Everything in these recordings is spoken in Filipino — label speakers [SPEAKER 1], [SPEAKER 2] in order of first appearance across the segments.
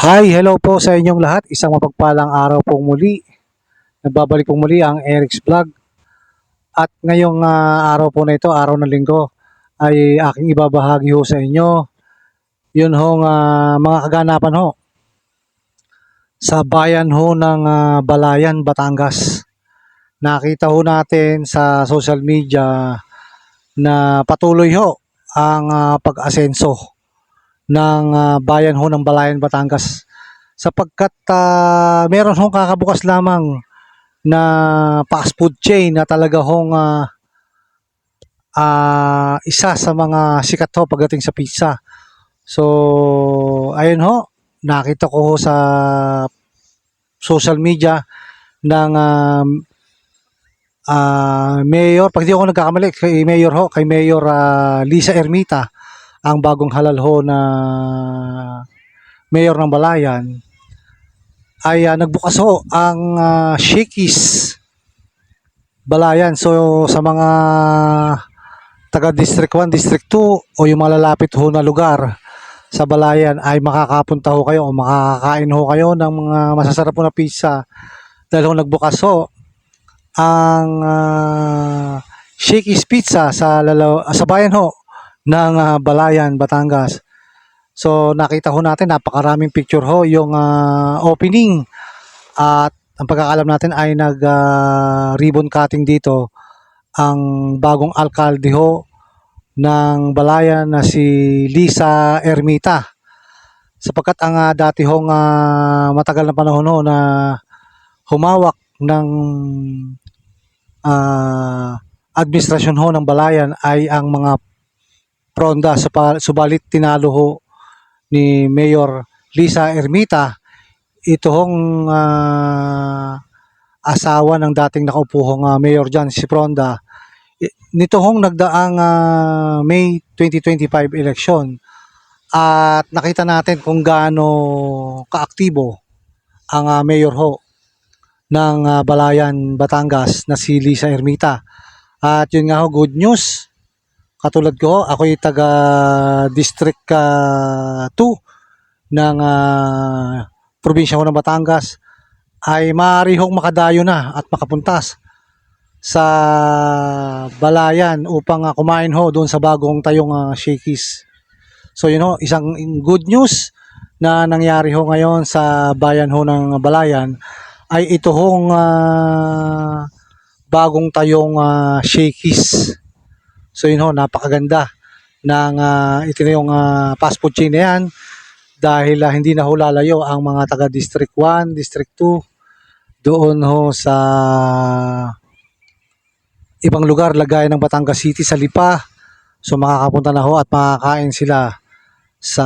[SPEAKER 1] Hi, hello po sa inyong lahat. Isang mapagpalang araw pong muli. Nagbabalik pong muli ang Eric's Vlog. At ngayong araw po na ito, araw ng linggo, ay aking ibabahagi ho sa inyo. Yun ho mga kaganapan ho sa bayan ho ng Balayan, Batangas. Nakita ho natin sa social media na patuloy ho ang pag-asenso ng bayan ho ng Balayan, Batangas sapagkat meron hong kakabukas lamang na fast food chain na talaga hong isa sa mga sikat ho pagdating sa pizza. So, ayun ho, nakita ko ho sa social media ng Mayor, pag di ako nagkakamali, kay Mayor ho, kay Mayor Lisa Ermita, ang bagong halal ho na Mayor ng Balayan, ay nagbukas ho ang Shakey's Balayan. So sa mga taga District 1, District 2 o yung malalapit ho na lugar sa Balayan ay makakapunta ho kayo o makakakain ho kayo ng mga masasarap po na pizza dahil ho nagbukas ho ang Shakey's Pizza sa bayan ho ng Balayan, Batangas. So nakita ho natin napakaraming picture ho yung opening at ang pagkakalam natin ay nag ribbon cutting dito ang bagong alkalde ho ng Balayan na si Lisa Ermita. Sapagkat ang dati hong matagal na panahon ho na humawak ng administrasyon ho ng Balayan ay ang mga Fronda, subalit tinalo ho ni Mayor Lisa Ermita ito hong asawa ng dating nakaupo hong mayor dyan, si Fronda. Nito hong nagdaang May 2025 election at nakita natin kung gaano kaaktibo ang mayor ho ng Balayan, Batangas na si Lisa Ermita. At yun nga ho, good news. Katulad ko, ako'y taga District 2 ng probinsya ko ng Batangas, ay maaari hong makadayo na at makapuntas sa Balayan upang kumain ho doon sa bagong tayong Shakey's. So yun ho, isang good news na nangyari ho ngayon sa bayan ho ng Balayan ay ito hong bagong tayong Shakey's. So yun ho, napakaganda ng ito na yung fast food chain na yan dahil hindi na ho lalayo ang mga taga District 1, District 2 doon ho sa ibang lugar lagay ng Batangas City sa Lipa. So makakapunta na ho at makakain sila sa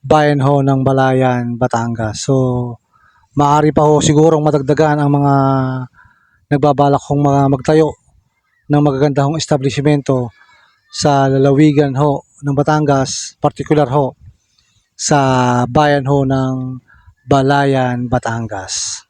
[SPEAKER 1] bayan ho ng Balayan, Batangas. So maaari pa ho sigurong madagdagan ang mga nagbabalak hong mga magtayo ng magagandang establishmento sa lalawigan ho ng Batangas, particular ho sa bayan ho ng Balayan, Batangas.